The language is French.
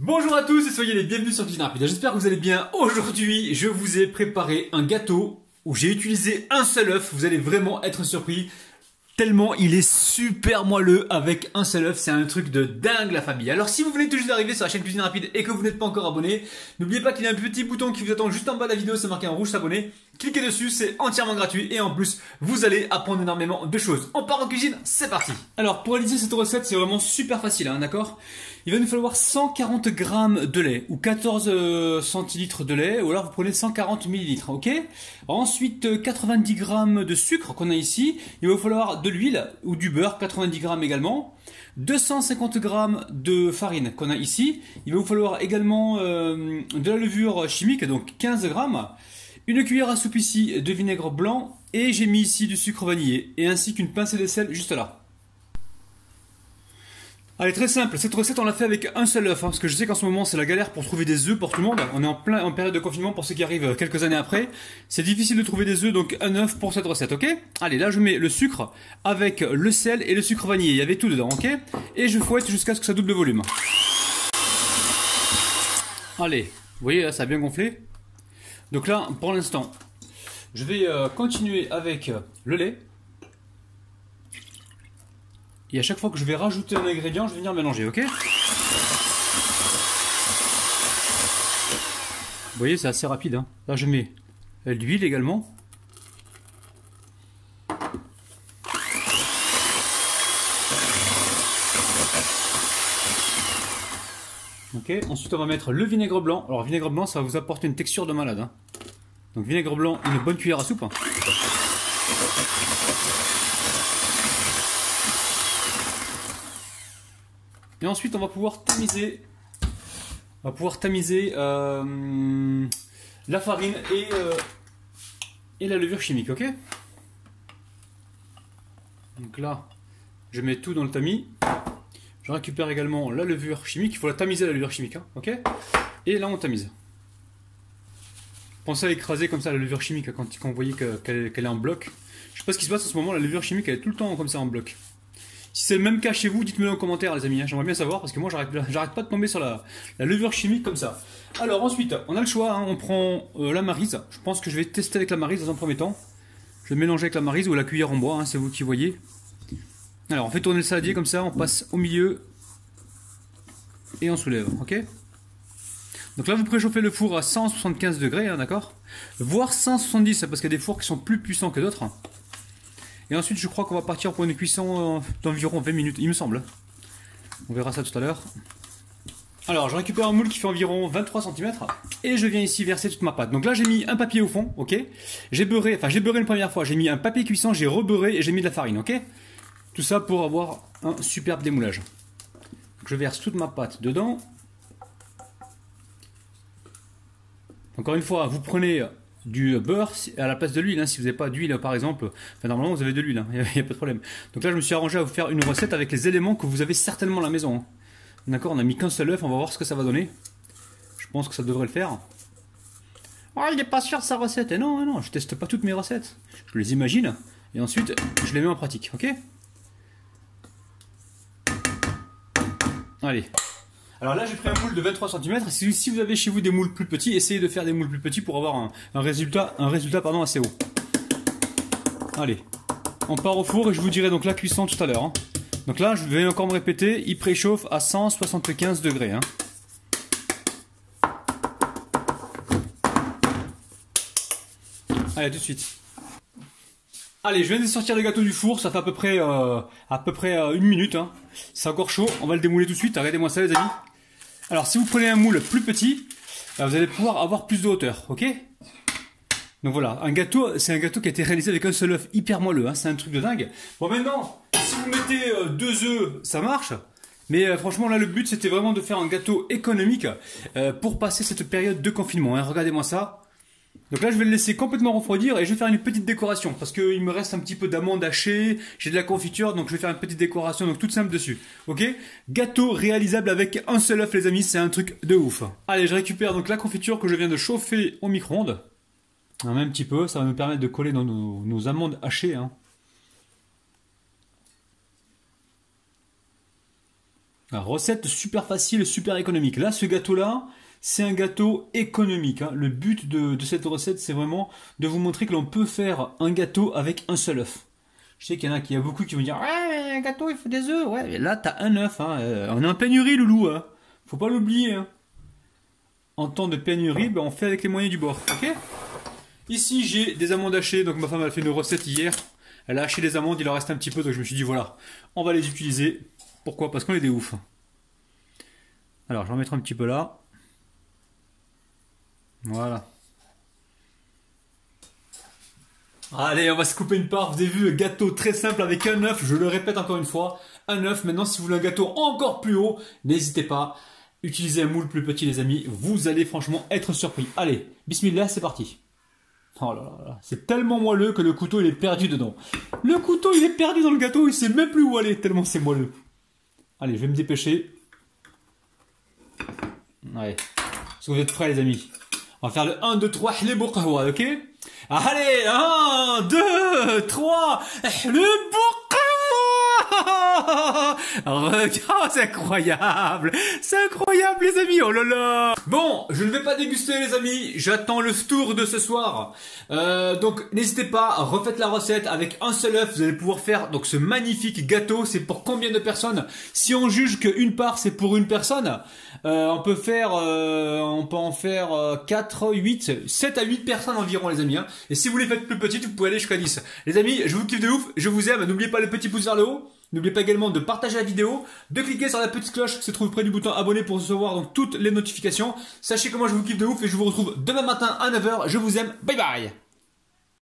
Bonjour à tous et soyez les bienvenus sur Cuisine Rapide. J'espère que vous allez bien. Aujourd'hui, je vous ai préparé un gâteau où j'ai utilisé un seul œuf. Vous allez vraiment être surpris. Tellement il est super moelleux avec un seul œuf, c'est un truc de dingue la famille. Alors si vous venez tout juste d'arriver sur la chaîne Cuisine Rapide et que vous n'êtes pas encore abonné, n'oubliez pas qu'il y a un petit bouton qui vous attend juste en bas de la vidéo, c'est marqué en rouge s'abonner. Cliquez dessus, c'est entièrement gratuit et en plus vous allez apprendre énormément de choses. On part en cuisine, c'est parti. Alors pour réaliser cette recette c'est vraiment super facile, hein, d'accord? Il va nous falloir 140 grammes de lait ou 14 centilitres de lait ou alors vous prenez 140 millilitres, ok? Ensuite 90 grammes de sucre qu'on a ici, il va vous falloir de l'huile ou du beurre, 90 grammes également, 250 grammes de farine qu'on a ici, il va vous falloir également de la levure chimique, donc 15 grammes, une cuillère à soupe ici de vinaigre blanc et j'ai mis ici du sucre vanillé et ainsi qu'une pincée de sel juste là. Allez, très simple, cette recette on l'a fait avec un seul œuf, hein, parce que je sais qu'en ce moment c'est la galère pour trouver des œufs pour tout le monde. On est en période de confinement pour ceux qui arrivent quelques années après. C'est difficile de trouver des œufs, donc un œuf pour cette recette, ok? Allez, là je mets le sucre avec le sel et le sucre vanillé, il y avait tout dedans, ok? Et je fouette jusqu'à ce que ça double de volume. Allez, vous voyez là ça a bien gonflé. Donc là, pour l'instant, je vais continuer avec le lait. Et à chaque fois que je vais rajouter un ingrédient, je vais venir mélanger, ok? Vous voyez, c'est assez rapide, hein. Là, je mets de l'huile également. Ok, ensuite on va mettre le vinaigre blanc. Alors, vinaigre blanc, ça va vous apporter une texture de malade, hein. Donc, vinaigre blanc, une bonne cuillère à soupe. Et ensuite, on va pouvoir tamiser, la farine et la levure chimique, ok? Donc là, je mets tout dans le tamis. Je récupère également la levure chimique. Il faut la tamiser, la levure chimique, hein, ok? Et là, on tamise. Pensez à écraser comme ça la levure chimique quand vous voyez qu'elle est en bloc. Je sais pas ce qui se passe en ce moment, la levure chimique elle est tout le temps comme ça en bloc. Si c'est le même cas chez vous, dites-moi en commentaire les amis, hein. J'aimerais bien savoir parce que moi j'arrête pas de tomber sur la levure chimique comme ça. Alors ensuite, on a le choix, hein. On prend la maryse. Je pense que je vais tester avec la maryse dans un premier temps. Je vais mélanger avec la maryse ou la cuillère en bois, hein, c'est vous qui voyez. Alors on fait tourner le saladier comme ça, on passe au milieu et on soulève, ok? Donc là vous préchauffez le four à 175 degrés, hein, d'accord? Voire 170 parce qu'il y a des fours qui sont plus puissants que d'autres. Et ensuite, je crois qu'on va partir pour une cuisson d'environ 20 minutes, il me semble. On verra ça tout à l'heure. Alors, je récupère un moule qui fait environ 23 cm. Et je viens ici verser toute ma pâte. Donc là, j'ai mis un papier au fond, ok? J'ai beurré une première fois. J'ai mis un papier cuisson, j'ai rebeurré et j'ai mis de la farine, ok? Tout ça pour avoir un superbe démoulage. Donc, je verse toute ma pâte dedans. Encore une fois, vous prenez du beurre à la place de l'huile, hein, si vous n'avez pas d'huile par exemple, enfin, normalement vous avez de l'huile, hein, il n'y a pas de problème. Donc là je me suis arrangé à vous faire une recette avec les éléments que vous avez certainement à la maison, hein. D'accord, on a mis qu'un seul œuf, on va voir ce que ça va donner. Je pense que ça devrait le faire. Oh, il n'est pas sûr de sa recette, et non, non, je teste pas toutes mes recettes, je les imagine et ensuite je les mets en pratique, ok? Allez. Alors là j'ai pris un moule de 23 cm, si vous avez chez vous des moules plus petits, essayez de faire des moules plus petits pour avoir un résultat assez haut. Allez, on part au four et je vous dirai donc la cuisson tout à l'heure, hein. Donc là je vais encore me répéter, il préchauffe à 175 degrés, hein. Allez, tout de suite. Allez, je viens de sortir le gâteau du four, ça fait à peu près une minute, hein. C'est encore chaud, on va le démouler tout de suite, regardez-moi ça les amis. Alors si vous prenez un moule plus petit, vous allez pouvoir avoir plus de hauteur, ok? Donc voilà, c'est un gâteau qui a été réalisé avec un seul œuf hyper moelleux, hein, c'est un truc de dingue. Bon maintenant, si vous mettez 2 œufs, ça marche. Mais franchement là le but c'était vraiment de faire un gâteau économique pour passer cette période de confinement, hein. Regardez-moi ça. Donc là je vais le laisser complètement refroidir et je vais faire une petite décoration parce qu'il me reste un petit peu d'amandes hachées, j'ai de la confiture donc je vais faire une petite décoration donc toute simple dessus. Ok? Gâteau réalisable avec un seul œuf les amis, c'est un truc de ouf. Allez, je récupère donc la confiture que je viens de chauffer au micro-ondes. Un même petit peu, ça va nous permettre de coller dans nos amandes hachées, hein. La recette super facile, super économique. Là, ce gâteau-là, c'est un gâteau économique, hein. Le but de cette recette, c'est vraiment de vous montrer que l'on peut faire un gâteau avec un seul œuf. Je sais qu'il y a beaucoup qui vont dire ouais, un gâteau, il faut des œufs. Ouais, mais là, t'as un œuf. Hein. On est en pénurie, loulou. Hein. Faut pas l'oublier. Hein. En temps de pénurie, ben, on fait avec les moyens du bord. Ok. Ici, j'ai des amandes hachées. Donc, ma femme a fait une recette hier. Elle a haché des amandes, il en reste un petit peu. Donc, je me suis dit voilà, on va les utiliser. Pourquoi? Parce qu'on est des oufs. Alors, je vais en mettre un petit peu là. Voilà. Allez, on va se couper une part. Vous avez vu, gâteau très simple avec un œuf. Je le répète encore une fois, un œuf. Maintenant, si vous voulez un gâteau encore plus haut, n'hésitez pas. Utilisez un moule plus petit, les amis. Vous allez franchement être surpris. Allez, bismillah, c'est parti. Oh là là là, c'est tellement moelleux que le couteau il est perdu dedans. Le couteau il est perdu dans le gâteau, il sait même plus où aller, tellement c'est moelleux. Allez, je vais me dépêcher. Ouais. Est-ce que vous êtes prêts, les amis? On va faire le 1, 2, 3, les bourqahwa, ok? Allez, 1, 2, 3, le bourqahwa! Regarde, c'est incroyable! C'est incroyable, les amis, oh là là! Bon, je ne vais pas déguster, les amis, j'attends le tour de ce soir. Donc, n'hésitez pas, refaites la recette avec un seul œuf, vous allez pouvoir faire donc ce magnifique gâteau. C'est pour combien de personnes? Si on juge qu'une part c'est pour une personne, on peut en faire 4, 8, 7 à 8 personnes environ, les amis. Hein. Et si vous les faites plus petites, vous pouvez aller jusqu'à 10. Les amis, je vous kiffe de ouf, je vous aime, n'oubliez pas le petit pouce vers le haut. N'oubliez pas également de partager la vidéo, de cliquer sur la petite cloche qui se trouve près du bouton abonner pour recevoir donc toutes les notifications. Sachez que moi je vous kiffe de ouf et je vous retrouve demain matin à 9 h. Je vous aime, bye bye.